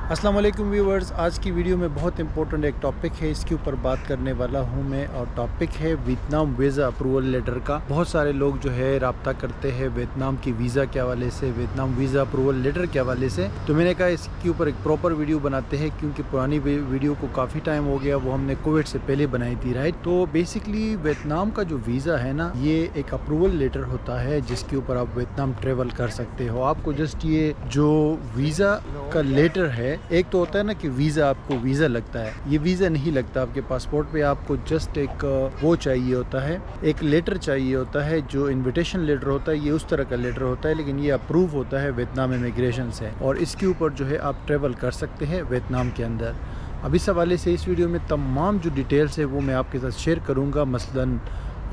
अस्सलाम वालेकुम व्यूवर्स, आज की वीडियो में बहुत इंपॉर्टेंट एक टॉपिक है, इसके ऊपर बात करने वाला हूं मैं। और टॉपिक है वियतनाम वीज़ा अप्रूवल लेटर का। बहुत सारे लोग जो है रब्ता करते हैं वियतनाम की वीज़ा के हवाले से, वियतनाम वीज़ा अप्रूवल लेटर के हवाले से। तो मैंने कहा इसके ऊपर एक प्रॉपर वीडियो बनाते हैं, क्योंकि पुरानी वीडियो को काफ़ी टाइम हो गया, वो हमने कोविड से पहले बनाई थी, राइट। तो बेसिकली वियतनाम का जो वीज़ा है ना, ये एक अप्रूवल लेटर होता है जिसके ऊपर आप वियतनाम ट्रेवल कर सकते हो। आपको जस्ट ये जो वीज़ा का लेटर है, एक तो होता है ना कि वीज़ा, आपको वीज़ा लगता है, ये वीज़ा नहीं लगता आपके पासपोर्ट पे। आपको जस्ट एक वो चाहिए होता है, एक लेटर चाहिए होता है जो इनविटेशन लेटर होता है। ये उस तरह का लेटर होता है, लेकिन ये अप्रूव होता है वियतनाम इमिग्रेशन से, और इसके ऊपर जो है आप ट्रेवल कर सकते हैं वियतनाम के अंदर। अब इस हवाले से इस वीडियो में तमाम जो डिटेल्स है वो मैं आपके साथ शेयर करूँगा। मसलन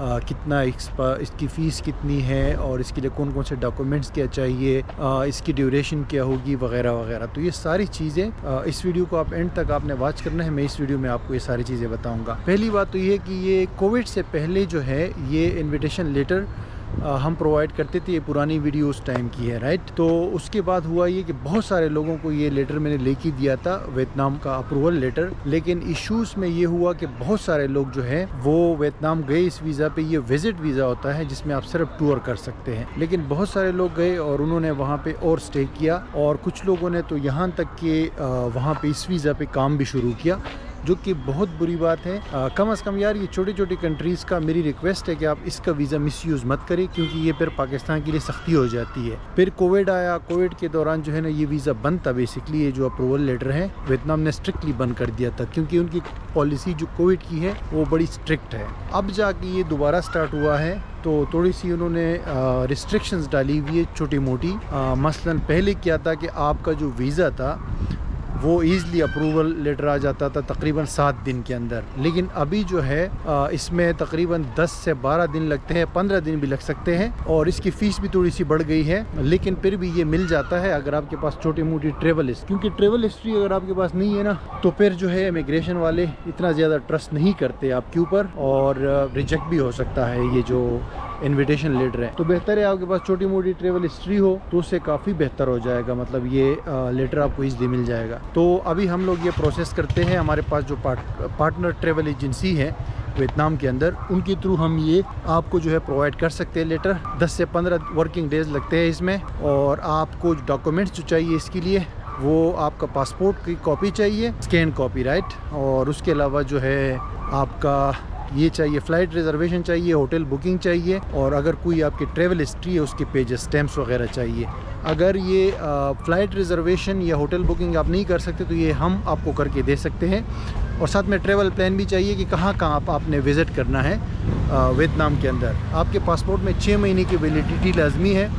कितना इसकी फ़ीस कितनी है, और इसके लिए कौन कौन से डॉक्यूमेंट्स क्या चाहिए, इसकी ड्यूरेशन क्या होगी, वगैरह वगैरह। तो ये सारी चीज़ें इस वीडियो को आप एंड तक आपने वॉच करना है। मैं इस वीडियो में आपको ये सारी चीज़ें बताऊंगा। पहली बात तो ये है कि ये कोविड से पहले जो है ये इनविटेशन लेटर हम प्रोवाइड करते थे। ये पुरानी वीडियो उस टाइम की है, राइट। तो उसके बाद हुआ ये कि बहुत सारे लोगों को ये लेटर मैंने लेके दिया था, वियतनाम का अप्रूवल लेटर। लेकिन इश्यूज़ में ये हुआ कि बहुत सारे लोग जो है वो वियतनाम गए इस वीज़ा पे। ये विज़िट वीज़ा होता है जिसमें आप सिर्फ टूर कर सकते हैं, लेकिन बहुत सारे लोग गए और उन्होंने वहाँ पे और स्टे किया, और कुछ लोगों ने तो यहाँ तक कि वहाँ पे इस वीज़ा पे काम भी शुरू किया, जो कि बहुत बुरी बात है। कम से कम यार, ये छोटी छोटी कंट्रीज़ का मेरी रिक्वेस्ट है कि आप इसका वीज़ा मिसयूज़ मत करें, क्योंकि ये फिर पाकिस्तान के लिए सख्ती हो जाती है। फिर कोविड आया, कोविड के दौरान जो है ना ये वीज़ा बंद था। बेसिकली ये जो अप्रूवल लेटर है वियतनाम ने स्ट्रिक्टली बंद कर दिया था, क्योंकि उनकी पॉलिसी जो कोविड की है वो बड़ी स्ट्रिक्ट है। अब जाके ये दोबारा स्टार्ट हुआ है, तो थोड़ी सी उन्होंने रिस्ट्रिक्शंस डाली हुई है छोटी मोटी। मसलन पहले क्या था कि आपका जो वीज़ा था वो ईज़िली अप्रूवल लेटर आ जाता था तकरीबन 7 दिन के अंदर, लेकिन अभी जो है इसमें तकरीबन 10 से 12 दिन लगते हैं, 15 दिन भी लग सकते हैं, और इसकी फ़ीस भी थोड़ी सी बढ़ गई है। लेकिन फिर भी ये मिल जाता है अगर आपके पास छोटी मोटी ट्रेवल हिस्ट्री, क्योंकि ट्रेवल हिस्ट्री अगर आपके पास नहीं है ना, तो फिर जो है इमिग्रेशन वाले इतना ज़्यादा ट्रस्ट नहीं करते आपके ऊपर, और रिजेक्ट भी हो सकता है ये जो इनविटेशन लेटर है। तो बेहतर है आपके पास छोटी मोटी ट्रेवल हिस्ट्री हो, तो उससे काफ़ी बेहतर हो जाएगा, मतलब ये लेटर आपको ईज़िली मिल जाएगा। तो अभी हम लोग ये प्रोसेस करते हैं। हमारे पास जो पार्टनर ट्रेवल एजेंसी है वियतनाम के अंदर, उनके थ्रू हम ये आपको जो है प्रोवाइड कर सकते हैं लेटर। 10 से 15 वर्किंग डेज़ लगते हैं इसमें, और आपको डॉक्यूमेंट्स जो चाहिए इसके लिए, वो आपका पासपोर्ट की कॉपी चाहिए, स्कैन कॉपी, राइट। और उसके अलावा जो है आपका ये चाहिए, फ़्लाइट रिजर्वेशन चाहिए, होटल बुकिंग चाहिए, और अगर कोई आपकी ट्रैवल हिस्ट्री है उसके पेजेस, स्टैम्प्स वगैरह चाहिए। अगर ये फ़्लाइट रिजर्वेशन या होटल बुकिंग आप नहीं कर सकते तो ये हम आपको करके दे सकते हैं, और साथ में ट्रैवल प्लान भी चाहिए कि कहाँ कहाँ आपने विज़िट करना है वियतनाम के अंदर। आपके पासपोर्ट में 6 महीने की वैलिडिटी लाजमी है,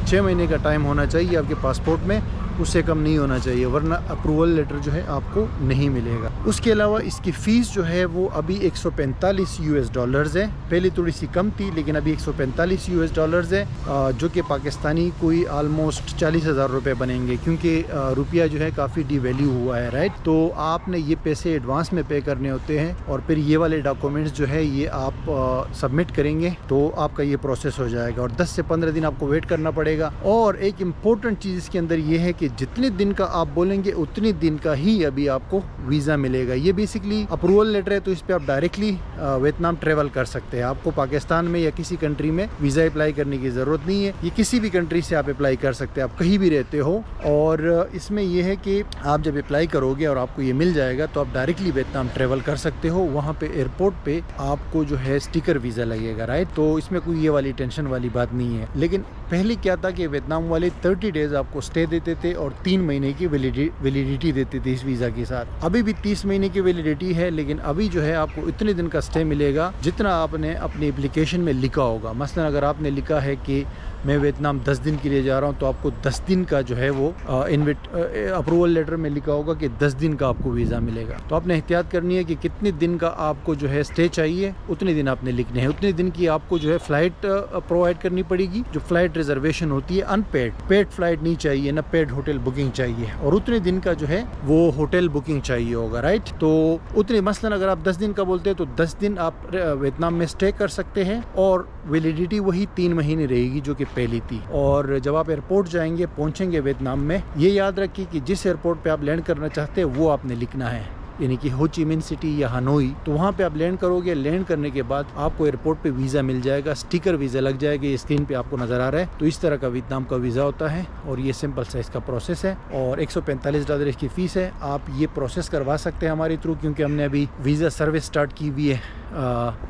6 महीने का टाइम होना चाहिए आपके पासपोर्ट में, उससे कम नहीं होना चाहिए, वरना अप्रूवल लेटर जो है आपको नहीं मिलेगा। उसके अलावा इसकी फ़ीस जो है वो अभी $145 है। पहले थोड़ी सी कम थी, लेकिन अभी $145 है, जो कि पाकिस्तानी कोई आलमोस्ट 40,000 रुपये बनेंगे, क्योंकि रुपया जो है काफ़ी डिवैल्यू हुआ है, राइट। तो आपने ये पैसे एडवांस में पे करने होते हैं, और फिर ये वाले डॉक्यूमेंट्स जो है ये आप सबमिट करेंगे तो आपका ये प्रोसेस हो जाएगा, और 10 से 15 दिन आपको वेट करना पड़ेगा। और एक इम्पोर्टेंट चीज़ इसके अंदर ये है कि जितने दिन का आप बोलेंगे उतने दिन का ही अभी आपको वीज़ा मिलेगा। ये बेसिकली अप्रूवल लेटर है, तो इस पे आप डायरेक्टली वियतनाम ट्रेवल कर सकते हैं। आपको पाकिस्तान में या किसी कंट्री में वीज़ा अप्लाई करने की ज़रूरत नहीं है, ये किसी भी कंट्री से आप अप्लाई कर सकते हैं, आप कहीं भी रहते हो। और इसमें यह है कि आप जब अप्लाई करोगे और आपको ये मिल जाएगा, तो आप डायरेक्टली वियतनाम ट्रेवल कर सकते हो। वहाँ पे एयरपोर्ट पे आपको जो है स्टिकर वीज़ा लगेगा, राइट। तो इसमें कोई ये वाली टेंशन वाली बात नहीं है। लेकिन पहले क्या था कि वियतनाम वाले 30 डेज़ आपको स्टे देते थे और 3 महीने की वैलिडिटी देते थे इस वीज़ा के साथ। अभी भी 30 महीने की वैलिडिटी है, लेकिन अभी जो है आपको इतने दिन का स्टे मिलेगा जितना आपने अपनी एप्लीकेशन में लिखा होगा। मसलन अगर आपने लिखा है कि मैं वियतनाम 10 दिन के लिए जा रहा हूँ, तो आपको 10 दिन का जो है वो अप्रूवल लेटर में लिखा होगा कि 10 दिन का आपको वीज़ा मिलेगा। तो आपने एहतियात करनी है कि कितने दिन का आपको जो है स्टे चाहिए, उतने दिन आपने लिखने हैं। उतने दिन की आपको जो है फ़्लाइट प्रोवाइड करनी पड़ेगी, जो फ़्लाइट रिजर्वेशन होती है अनपेड, पेड फ़्लाइट नहीं चाहिए ना, पेड होटल बुकिंग चाहिए, और उतने दिन का जो है वो होटल बुकिंग चाहिए होगा, राइट। तो उतने, मसलन अगर आप 10 दिन का बोलते हैं तो 10 दिन आप वियतनाम में स्टे कर सकते हैं, और वैलिडिटी वही 3 महीने रहेगी जो कि पहली थी। और जब आप एयरपोर्ट जाएंगे, पहुंचेंगे वियतनाम में, ये याद रखिए कि जिस एयरपोर्ट पे आप लैंड करना चाहते हैं वो आपने लिखना है, यानी कि हो ची मिन सिटी या हनोई। तो वहाँ पे आप लैंड करोगे, लैंड करने के बाद आपको एयरपोर्ट पे वीज़ा मिल जाएगा, स्टिकर वीज़ा लग जाएगा, ये स्क्रीन पे आपको नज़र आ रहा है। तो इस तरह का वियतनाम का वीज़ा होता है और ये सिंपल सा इसका प्रोसेस है और $145 इसकी फ़ीस है। आप ये प्रोसेस करवा सकते हैं हमारे थ्रू, क्योंकि हमने अभी वीज़ा सर्विस स्टार्ट की हुई है।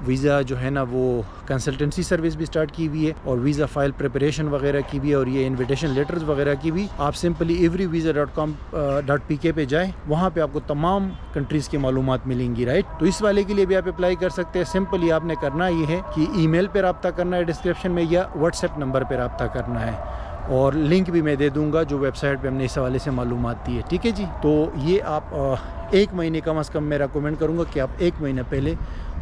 वीज़ा जो है ना वो कंसल्टेंसी सर्विस भी स्टार्ट की हुई है और वीज़ा फाइल प्रिपरेशन वगैरह की भी, और ये इन्विटेशन लेटर्स वगैरह की भी। आप सिंपली everyvisa.com.pk पे जाएँ, वहाँ पे आपको तमाम कंट्रीज़ की मालूमात मिलेंगी, राइट। तो इस वाले के लिए भी आप अप्लाई कर सकते हैं। सिंपली आपने करना ये है कि ईमेल पे रब्ता करना है डिस्क्रिप्शन में, या व्हाट्सएप नंबर पे रब्ता करना है, और लिंक भी मैं दे दूंगा जो वेबसाइट पे हमने इस हवाले से मालूमात दी है, ठीक है जी। तो ये आप 1 महीने कम से कम मैं रेकमेंड करूँगा कि आप 1 महीना पहले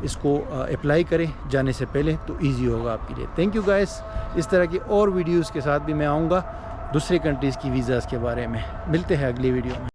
इसको अप्लाई करें जाने से पहले, तो ईजी होगा आपके लिए। Thank you guys. इस तरह की और वीडियोज़ के साथ भी मैं आऊँगा दूसरे कंट्रीज़ की वीज़ाज़ के बारे में। मिलते हैं अगली वीडियो में।